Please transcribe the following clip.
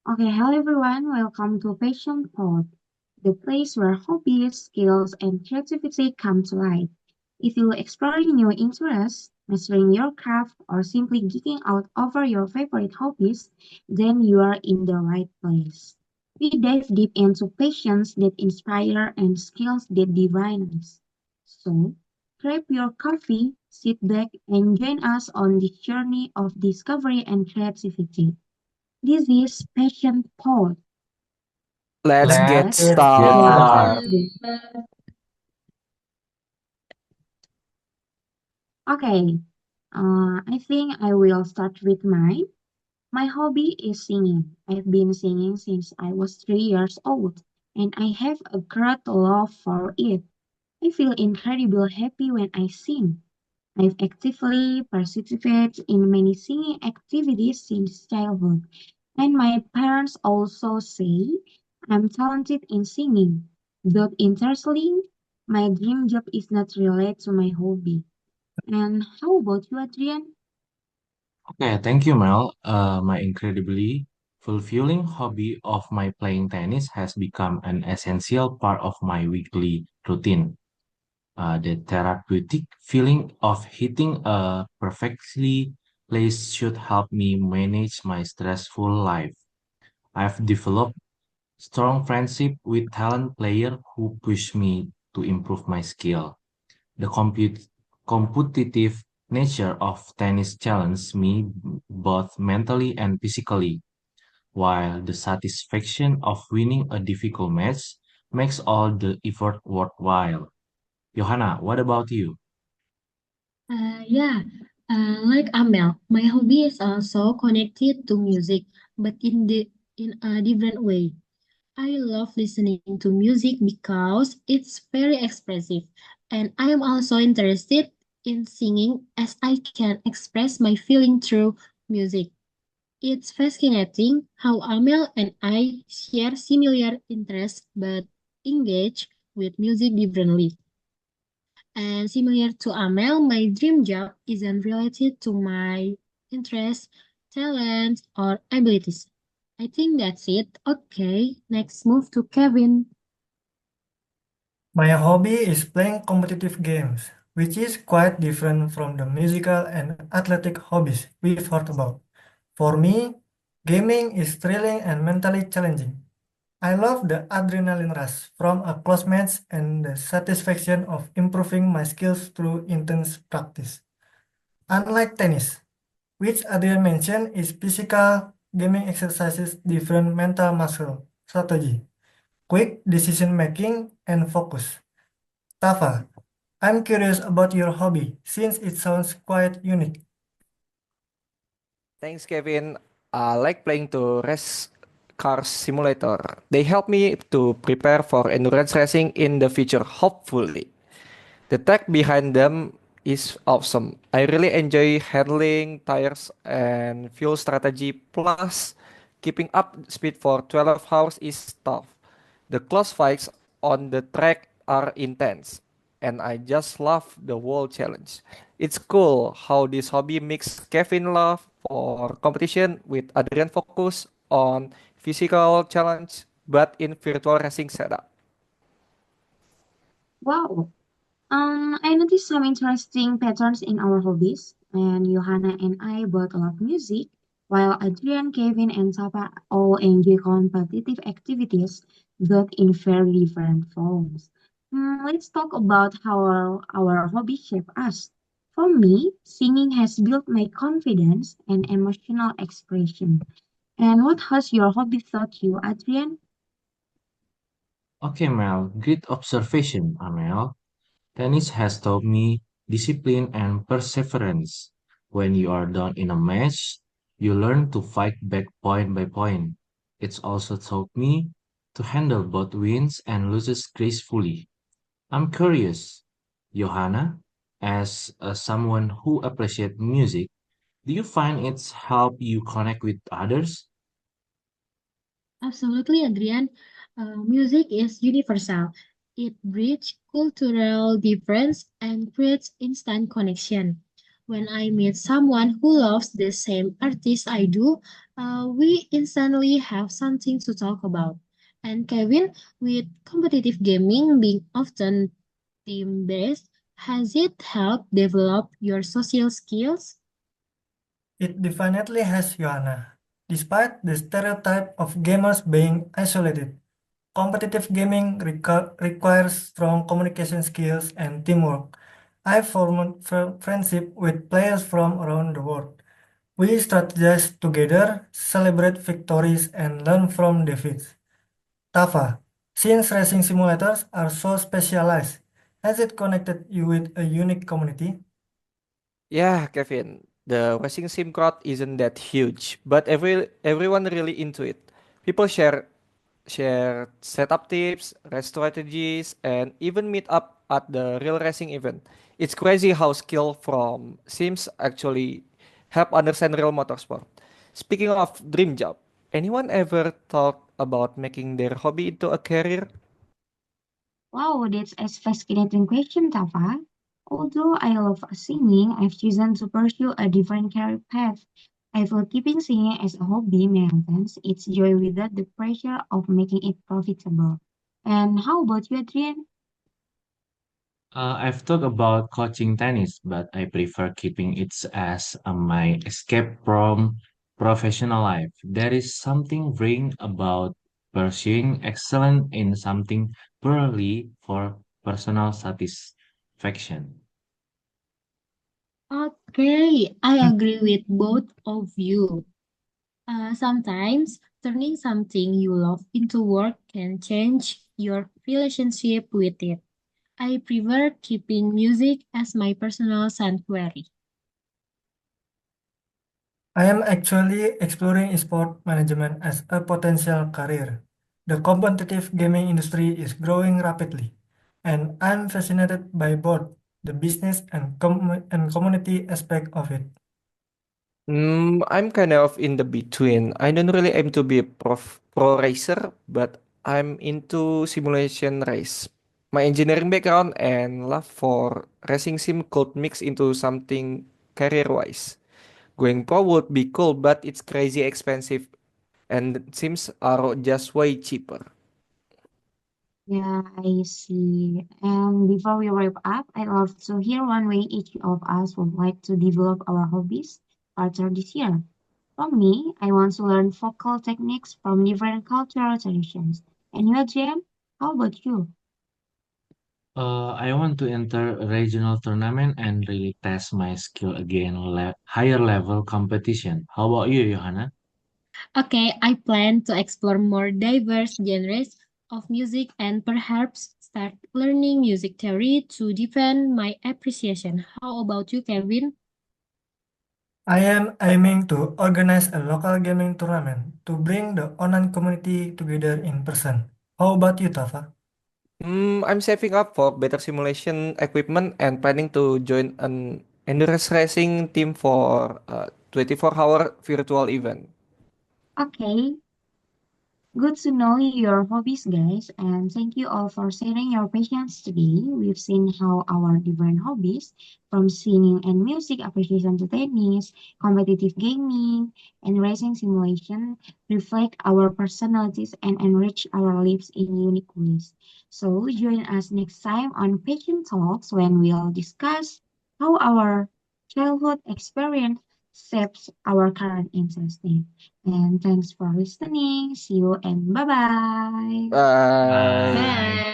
Okay, hello everyone. Welcome to Passion Pod, the place where hobbies, skills, and creativity come to life. If you're exploring new interests, mastering your craft, or simply geeking out over your favorite hobbies, then you are in the right place. We dive deep into passions that inspire and skills that define us. So, grab your coffee, sit back, and join us on this journey of discovery and creativity. This is Passion Pod. Let's get Let's Let's get get started. started. started. Okay, I think I will start with mine. My hobby is singing. I've been singing since I was 3 years old, and I have a great love for it. I feel incredibly happy when I sing. I've actively participated in many singing activities since childhood, and my parents also say I'm talented in singing. Though interestingly, my dream job is not related to my hobby. And how about you, Adrian? Okay, thank you, Mel. My incredibly fulfilling hobby of my playing tennis has become an essential part of my weekly routine. The therapeutic feeling of hitting a perfectly placed should help me manage my stressful life. I've developed strong friendship with talent players who push me to improve my skill. The competitive nature of tennis challenges me both mentally and physically, while the satisfaction of winning a difficult match makes all the effort worthwhile. Johanna, what about you? Yeah, like Amel, my hobby is also connected to music, but in a different way. I love listening to music because it's very expressive, and I am also interested in singing as I can express my feeling through music. It's fascinating how Amel and I share similar interests but engage with music differently. And similar to Amel, my dream job isn't related to my interests, talents, or abilities. I think that's it. Okay, next move to Kevin. My hobby is playing competitive games, which is quite different from the musical and athletic hobbies we've heard about. For me, gaming is thrilling and mentally challenging. I love the adrenaline rush from a close match and the satisfaction of improving my skills through intense practice. Unlike tennis, which Adrian mentioned is physical, gaming exercises different mental muscle, strategy, quick decision making, and focus. Tafa, I'm curious about your hobby since it sounds quite unique. Thanks, Kevin. I like playing to race car simulator. They help me to prepare for endurance racing in the future, hopefully. The tech behind them is awesome. I really enjoy handling tires and fuel strategy. Plus, keeping up speed for 12 hours is tough. The close fights on the track are intense, and I just love the whole challenge. It's cool how this hobby mixes Kevin love for competition with Adrian focus on physical challenge, but in virtual racing setup. Wow. I noticed some interesting patterns in our hobbies, and Johanna and I both love music, while Adrian, Kevin, and Sapa all enjoy competitive activities, but in very different forms. Let's talk about how our hobby shape us. For me, singing has built my confidence and emotional expression. And what has your hobby taught you, Adrian? Okay, Mel, great observation, Amel. Tennis has taught me discipline and perseverance. When you are done in a match, you learn to fight back point by point. It's also taught me to handle both wins and losses gracefully. I'm curious, Johanna, as someone who appreciates music, do you find it's help you connect with others? Absolutely, Adrian. Music is universal. It bridges cultural difference and creates instant connection. When I meet someone who loves the same artist I do, we instantly have something to talk about. And Kevin, with competitive gaming being often team-based, has it helped develop your social skills? It definitely has, Joanna. Despite the stereotype of gamers being isolated, competitive gaming requires strong communication skills and teamwork. I formed friendship with players from around the world. We strategize together, celebrate victories, and learn from defeats. Tafa, since racing simulators are so specialized, has it connected you with a unique community? Yeah, Kevin, the racing sim crowd isn't that huge, but everyone really into it. People share setup tips, race strategies, and even meet up at the real racing event. It's crazy how skill from sims actually help understand real motorsport. Speaking of dream job, anyone ever thought about making their hobby into a career? Wow, that's a fascinating question, Tafa. Although I love singing, I've chosen to pursue a different career path. I feel keeping singing as a hobby maintains its joy without the pressure of making it profitable. And how about you, Adrian? I've thought about coaching tennis, but I prefer keeping it as my escape from professional life. There is something freeing about pursuing excellence in something purely for personal satisfaction. Okay, I agree with both of you. Sometimes turning something you love into work can change your relationship with it. I prefer keeping music as my personal sanctuary. I am actually exploring sport management as a potential career. The competitive gaming industry is growing rapidly, and I'm fascinated by both the business and community aspect of it. I'm kind of in the between. I don't really aim to be a pro racer, but I'm into simulation race. My engineering background and love for racing sim could mix into something career-wise. Going pro would be cool, but it's crazy expensive, and sims are just way cheaper. Yeah, I see. And before we wrap up, I'd love to hear one way each of us would like to develop our hobbies further this year. For me, I want to learn vocal techniques from different cultural traditions. And you, Jen? How about you? I want to enter a regional tournament and really test my skill again higher level competition. How about you, Johanna? Okay, I plan to explore more diverse genres of music and perhaps start learning music theory to deepen my appreciation. How about you, Kevin? I am aiming to organize a local gaming tournament to bring the online community together in person. How about you, Tafa? I'm saving up for better simulation equipment and planning to join an endurance racing team for a 24-hour virtual event. Okay, good to know your hobbies, guys, and thank you all for sharing your passions today. We've seen how our different hobbies, from singing and music appreciation to tennis, competitive gaming, and racing simulation, reflect our personalities and enrich our lives in unique ways. So join us next time on Passion Talks when we'll discuss how our childhood experience shapes our current interest in. And thanks for listening. See you and bye bye. Bye. Bye. Bye.